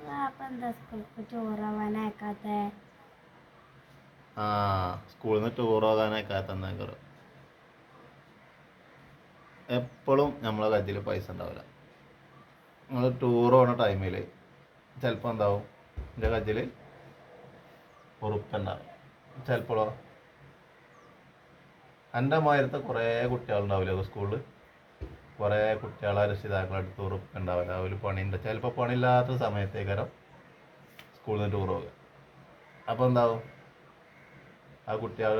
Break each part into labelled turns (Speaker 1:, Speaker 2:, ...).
Speaker 1: അപ്പം എന്താ സ്കൂൾക്ക് ചോറാവാനയക്കാത്ത?
Speaker 2: ആ സ്കൂളിൽ നിന്ന് ടൂർ പോകാനയക്കാത്തന്നേക്കറ. എപ്പോഴും നമ്മളെ കയ്യിൽ പൈസ ഉണ്ടാവില്ല. നിങ്ങൾ ടൂർ പോകുന്ന ടൈമിൽ ചിലപ്പോൾ എന്താവും, എൻ്റെ കയ്യിൽ ഉറുപ്പുണ്ടാവും. ചിലപ്പോഴോ എൻ്റെ മാതിരത്തെ കുറേ കുട്ടികളുണ്ടാവില്ലേ സ്കൂളിൽ, കുറേ കുട്ടികളെ രക്ഷിതാക്കളടുത്ത് ഉറുപ്പുണ്ടാവില്ല. അവർ പണിയുണ്ട്, ചിലപ്പോൾ പണിയില്ലാത്ത സമയത്തേക്കാരം സ്കൂളിൽ നിന്ന് ടൂർ പോകുക. അപ്പോൾ എന്താവും, ആ കുട്ടികൾ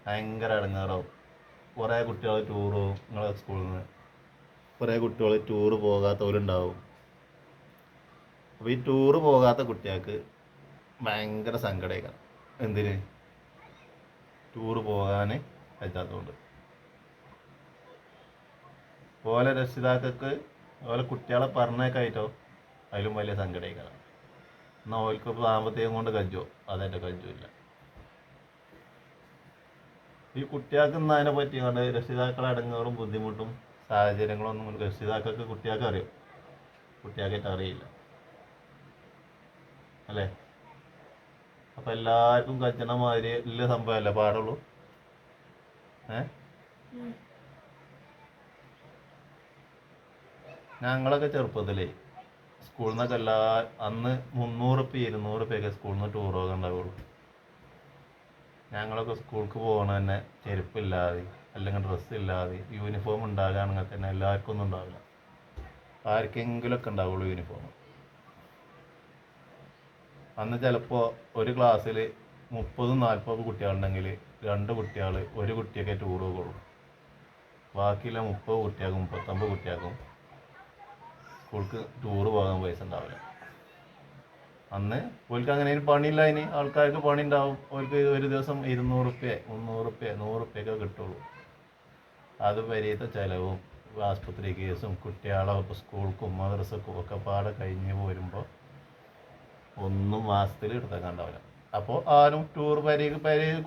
Speaker 2: ഭയങ്കര ഇടങ്ങേറാവും. കുറേ കുട്ടികൾ ടൂർ പോകും നിങ്ങളെ സ്കൂളിൽ നിന്ന്, കുറേ കുട്ടികൾ ടൂർ പോകാത്തവരുണ്ടാവും. അപ്പോൾ ഈ ടൂറ് പോകാത്ത കുട്ടികൾക്ക് ഭയങ്കര സങ്കടമായിരിക്കണം. എന്തിന്? ടൂറ് പോകാൻ പറ്റാത്തതുകൊണ്ട്. ഓലെ രക്ഷിതാക്കൾക്ക് ഓലെ കുട്ടികളെ പറഞ്ഞേക്കായിട്ടോ അതിലും വലിയ സങ്കടമായിരിക്കണം. എന്നാൽ ഓൽക്ക് സാമ്പത്തികം കൊണ്ട് കജ്ജോ, അതെൻ്റെ കജ്ജുമില്ല. ഈ കുട്ടികൾക്ക് ഇന്ന് അതിനെ പറ്റി കണ്ട് രക്ഷിതാക്കളെ അടങ്ങാറും ബുദ്ധിമുട്ടും സാഹചര്യങ്ങളൊന്നും രക്ഷിതാക്കൾക്ക് കുട്ടികൾക്ക് അറിയും, കുട്ടികൾക്കായിട്ട് അറിയില്ല അല്ലേ? അപ്പം എല്ലാവർക്കും കജ്ജണ മാതിരി വലിയ സംഭവമല്ലേ പാടുള്ളൂ. ഞങ്ങളൊക്കെ ചെറുപ്പത്തിലേ സ്കൂളിൽ നിന്നൊക്കെ അന്ന് 300 200 സ്കൂളിൽ നിന്ന് ടൂർ പോകാൻ ഉണ്ടാവുള്ളൂ. ഞങ്ങളൊക്കെ സ്കൂൾക്ക് പോകണ തന്നെ ചെരുപ്പില്ലാതെ അല്ലെങ്കിൽ ഡ്രസ്സ് ഇല്ലാതെ, യൂണിഫോം ഉണ്ടാകുകയാണെങ്കിൽ തന്നെ എല്ലാവർക്കും ഒന്നും ഉണ്ടാവില്ല, ആർക്കെങ്കിലുമൊക്കെ ഉണ്ടാവുള്ളൂ യൂണിഫോം. അന്ന് ചിലപ്പോൾ ഒരു ക്ലാസ്സിൽ 30-40 കുട്ടികളുണ്ടെങ്കിൽ 2 കുട്ടികൾ ഒരു കുട്ടിയൊക്കെ ടൂർ പോകുള്ളൂ. ബാക്കിയുള്ള 30 കുട്ടികൾക്കും 39 കുട്ടികൾക്കും സ്കൂൾക്ക് ടൂർ പോകാൻ പൈസ ഉണ്ടാവില്ല. അന്ന് ഓൽക്ക് അങ്ങനെ പണിയില്ല, അതിന് ആൾക്കാർക്ക് പണി ഉണ്ടാവും. ഓൽക്ക് ഒരു ദിവസം 200 റുപ്യ 300 റുപ്യ 100 റുപ്യൊക്കെ കിട്ടുള്ളൂ. അത് പെരീത്തെ ചിലവും ആസ്പത്രി കേസും കുട്ടികളെ സ്കൂൾക്കും മദ്രസക്കും ഒക്കെ പാടെ കഴിഞ്ഞ് പോരുമ്പോൾ ഒന്നും മാസത്തിൽ എടുത്തേക്കാൻ ഉണ്ടാവില്ല. അപ്പോൾ ആരും ടൂർ പെരയിൽ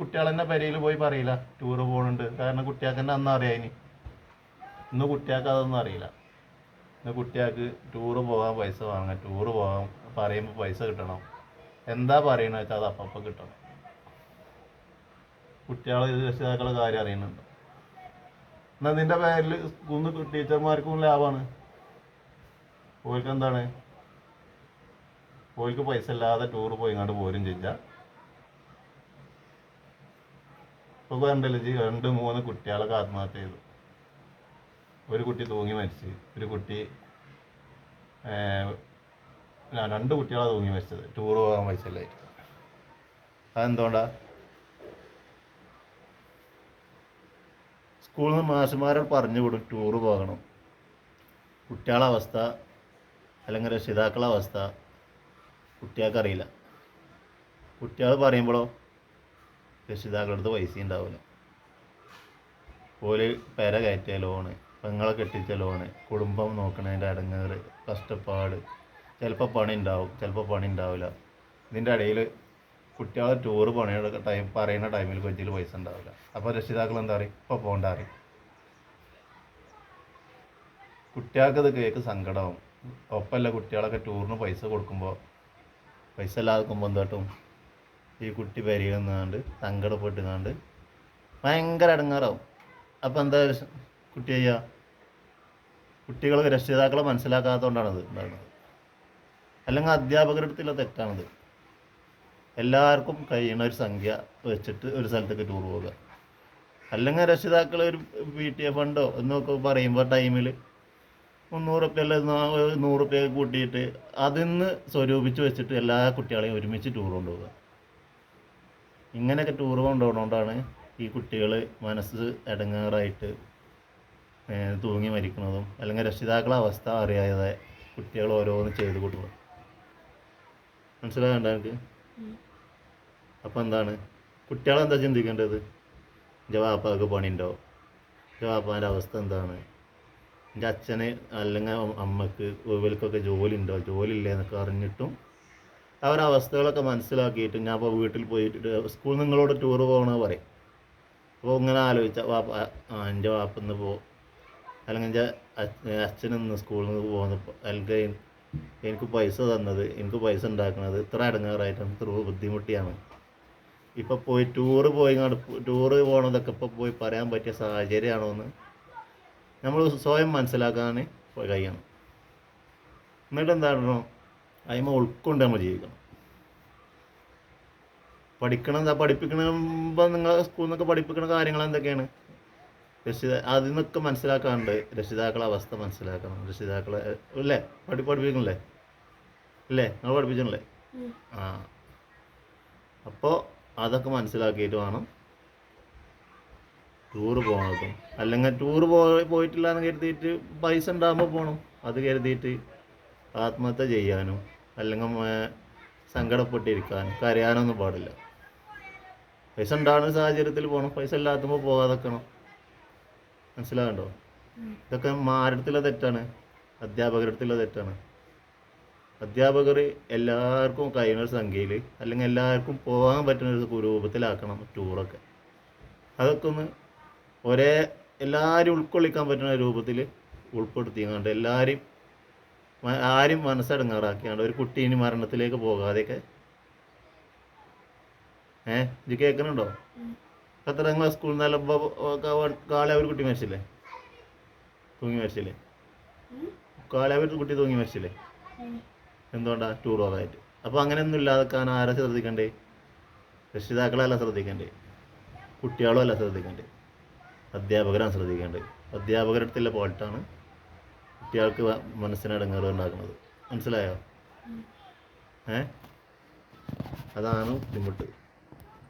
Speaker 2: കുട്ടികൾ തന്നെ പെരയിൽ പോയി പറയില്ല ടൂർ പോകുന്നുണ്ട്. കാരണം കുട്ടികൾക്ക് തന്നെ അന്ന് അറിയാം. ഇന്ന് കുട്ടികൾക്ക് അതൊന്നും അറിയില്ല. ഇന്ന് കുട്ടികൾക്ക് ടൂറ് പോകാൻ പൈസ വാങ്ങാൻ, ടൂറ് പോകാൻ പറയുമ്പോൾ പൈസ കിട്ടണം. എന്താ പറയണമെന്ന് വെച്ചാൽ അത് അപ്പം കിട്ടണം. കുട്ടികൾ രക്ഷിതാക്കളുടെ കാര്യം അറിയുന്നുണ്ട്. എന്നാൽ നിൻ്റെ പേരിൽ സ്കൂളിൽ ടീച്ചർമാർക്കും ലാഭമാണ്. ഓർക്ക് എന്താണ്, ഓർക്ക് പൈസ ഇല്ലാതെ ടൂറ് പോയി ഇങ്ങോട്ട് പോരും ചെയ്താൽ. ഇപ്പോൾ കണ്ടല്ലോ 2-3 കുട്ടികളൊക്കെ ആത്മഹത്യ ചെയ്തു. ഒരു കുട്ടി തൂങ്ങി മരിച്ച്, ഒരു കുട്ടി 2 കുട്ടികളാണ് തൂങ്ങി മരിച്ചത് ടൂറ് പോകാൻ പൈസ ഇല്ലായിട്ട്. അതെന്തുകൊണ്ടാ? സ്കൂളിൽ നിന്ന് മാഷന്മാരോട് പറഞ്ഞു വിടും ടൂറ് പോകണം. കുട്ടികളെ അവസ്ഥ അല്ലെങ്കിൽ രക്ഷിതാക്കളെ അവസ്ഥ കുട്ടികൾക്കറിയില്ല. കുട്ടികൾ പറയുമ്പോഴോ രക്ഷിതാക്കളുടെ അടുത്ത് പൈസ ഉണ്ടാവില്ല. ഓല് പെര കയറ്റിയ ലോണ്, പെങ്ങളെ കെട്ടിച്ച ലോണ്, കുടുംബം നോക്കണതിൻ്റെ അടങ്ങേറ്, കഷ്ടപ്പാട്. ചിലപ്പോൾ പണി ഉണ്ടാവും, ചിലപ്പോൾ പണി ഉണ്ടാവില്ല. ഇതിൻ്റെ ഇടയിൽ കുട്ടികളെ ടൂറ് പണിയുടെ പറയുന്ന ടൈമിൽ കൊച്ചിയിൽ പൈസ ഉണ്ടാവില്ല. അപ്പോൾ രക്ഷിതാക്കൾ എന്താ പറയും, ഇപ്പോൾ പോകണ്ട പറയും. കുട്ടികൾക്കത് കേൾക്ക് സങ്കടമാവും. ഒപ്പമല്ല കുട്ടികളൊക്കെ ടൂറിന് പൈസ കൊടുക്കുമ്പോൾ, പൈസ ഇല്ലാതെ നിൽക്കുമ്പോൾ എന്താട്ടും ഈ കുട്ടി പെരയിൽ നിന്നാണ്ട് സങ്കടപ്പെട്ടുകൊണ്ട് ഭയങ്കര ഇടങ്ങാറാവും. അപ്പോൾ എന്താ കുട്ടി ചെയ്യുക? കുട്ടികൾ രക്ഷിതാക്കളെ മനസ്സിലാക്കാത്തതുകൊണ്ടാണത് ഉണ്ടാകുന്നത്. അല്ലെങ്കിൽ അധ്യാപകരുടെ അടുത്തുള്ള തെറ്റാണത്. എല്ലാവർക്കും കഴിയുന്ന ഒരു സംഖ്യ വെച്ചിട്ട് ഒരു സ്ഥലത്തേക്ക് ടൂർ പോകുക. അല്ലെങ്കിൽ രക്ഷിതാക്കൾ ഒരു PTA ഫണ്ടോ എന്നൊക്കെ പറയുമ്പോൾ ടൈമിൽ 300 റുപ്യ അല്ല 100 റുപ്യ കൂട്ടിയിട്ട് അതിൽ നിന്ന് സ്വരൂപിച്ച് വെച്ചിട്ട് എല്ലാ കുട്ടികളെയും ഒരുമിച്ച് ടൂർ കൊണ്ടുപോകുക. ഇങ്ങനെയൊക്കെ ടൂർ കൊണ്ടുപോകുന്നതുകൊണ്ടാണ് ഈ കുട്ടികൾ മനസ്സ് ഇടങ്ങാറായിട്ട് തൂങ്ങി മരിക്കുന്നതും, അല്ലെങ്കിൽ രക്ഷിതാക്കളെ അവസ്ഥ അറിയാതെ കുട്ടികൾ ഓരോന്ന് ചെയ്ത് കൊടുക്കും. മനസ്സിലാകണ്ട എനിക്ക്? അപ്പോൾ എന്താണ്, കുട്ടികളെന്താ ചിന്തിക്കേണ്ടത്? എൻ്റെ വാപ്പാക്ക് പണിയുണ്ടോ, എൻ്റെ വാപ്പാൻ്റെ അവസ്ഥ എന്താണ്, എൻ്റെ അച്ഛന് അല്ലെങ്കിൽ അമ്മക്ക് ഇവർക്കൊക്കെ ജോലി ഉണ്ടോ, ജോലി ഇല്ലേ എന്നൊക്കെ അറിഞ്ഞിട്ടും അവരവസ്ഥകളൊക്കെ മനസ്സിലാക്കിയിട്ട് ഞാൻ ഇപ്പോൾ വീട്ടിൽ പോയിട്ട് സ്കൂളിൽ നിങ്ങളോട് ടൂറ് പോകണമെന്ന് പറയും. അപ്പോൾ ഇങ്ങനെ ആലോചിച്ചാൽ വാപ്പ എൻ്റെ വാപ്പന്ന് അല്ലെങ്കിൽ എൻ്റെ അച്ഛനിന്ന് സ്കൂളിൽ നിന്ന് പോകുന്നപ്പോൾ അല്ലെങ്കിൽ എനിക്ക് പൈസ തന്നത്, എനിക്ക് പൈസ ഉണ്ടാക്കുന്നത് ഇത്ര ഇടങ്ങേറായിട്ടാണ്, ഇത്ര ബുദ്ധിമുട്ടിയാണ്. ഇപ്പം പോയി ടൂറ് പോകണതൊക്കെ ഇപ്പം പോയി പറയാൻ പറ്റിയ സാഹചര്യമാണോ എന്ന് നമ്മൾ സ്വയം മനസ്സിലാക്കാൻ കഴിയണം. എന്നിട്ട് എന്താണോ അതിമ ഉൾക്കൊണ്ട് നമ്മൾ ജീവിക്കണം. പഠിപ്പിക്കണമ്പോൾ നിങ്ങൾ സ്കൂളിൽ നിന്നൊക്കെ പഠിപ്പിക്കുന്ന കാര്യങ്ങൾ എന്തൊക്കെയാണ്? അതിൽ നിന്നൊക്കെ മനസ്സിലാക്കാണ്ട് രക്ഷിതാക്കളെ അവസ്ഥ മനസ്സിലാക്കണം. രക്ഷിതാക്കളെ അല്ലേ പഠിപ്പിക്കണില്ലേ? അല്ലേ നിങ്ങൾ പഠിപ്പിക്കണില്ലേ? ആ, അപ്പോൾ അതൊക്കെ മനസ്സിലാക്കിയിട്ട് വേണം ടൂറ് പോകണതും. അല്ലെങ്കിൽ ടൂറ് പോയിട്ടില്ല എന്ന് കരുതിയിട്ട് പൈസ ഉണ്ടാകുമ്പോൾ പോകണം. അത് കരുതിയിട്ട് ആത്മഹത്യ ചെയ്യാനും അല്ലെങ്കിൽ സങ്കടപ്പെട്ടിരിക്കാനും കരയാനൊന്നും പാടില്ല. പൈസ ഉണ്ടാകുന്ന സാഹചര്യത്തിൽ പോകണം, പൈസ ഇല്ലാത്തുമ്പോൾ പോകാതെക്കണം. മനസ്സിലാകണ്ടോ? ഇതൊക്കെ ആരുടെ തെറ്റാണ്? അധ്യാപകരുടെ തെറ്റാണ്. അധ്യാപകർ എല്ലാവർക്കും കഴിയുന്ന ഒരു സംഖ്യയിൽ അല്ലെങ്കിൽ എല്ലാവർക്കും പോകാൻ പറ്റുന്ന ഒരു രൂപത്തിലാക്കണം ടൂറൊക്കെ. അതൊക്കെ ഒന്ന് എല്ലാവരും ഉൾക്കൊള്ളിക്കാൻ പറ്റുന്ന രൂപത്തിൽ ഉൾപ്പെടുത്തിയാണ്ട് ആരും മനസ്സടങ്ങാറാക്കിയാണ്ട് ഒരു കുട്ടി ഇനി മരണത്തിലേക്ക് പോകാതെയൊക്കെ. ഇത് കേൾക്കുന്നുണ്ടോ? എത്ര നിങ്ങളെ സ്കൂളിൽ നിന്നല്ല കാളെ ഒരു കുട്ടി മരിച്ചില്ലേ? തൂങ്ങി മരിച്ചില്ലേ? കാളെ ഒരു കുട്ടി തൂങ്ങി മരിച്ചില്ലേ? എന്തുകൊണ്ടാ? ടൂർ പോകാനായിട്ട്. അപ്പോൾ അങ്ങനെയൊന്നും ഇല്ലാതെക്കാൻ ആരാ ശ്രദ്ധിക്കണ്ടേ? രക്ഷിതാക്കളല്ല ശ്രദ്ധിക്കണ്ടേ, കുട്ടികളും അല്ല ശ്രദ്ധിക്കണ്ടേ, അധ്യാപകരാണ് ശ്രദ്ധിക്കേണ്ടത്. അധ്യാപകരുടെ അടുത്തുള്ള പോയിട്ടാണ് കുട്ടികൾക്ക് മനസ്സിനടങ്ങേറ് ഉണ്ടാക്കുന്നത്. മനസ്സിലായോ? അതാണ് ബുദ്ധിമുട്ട്.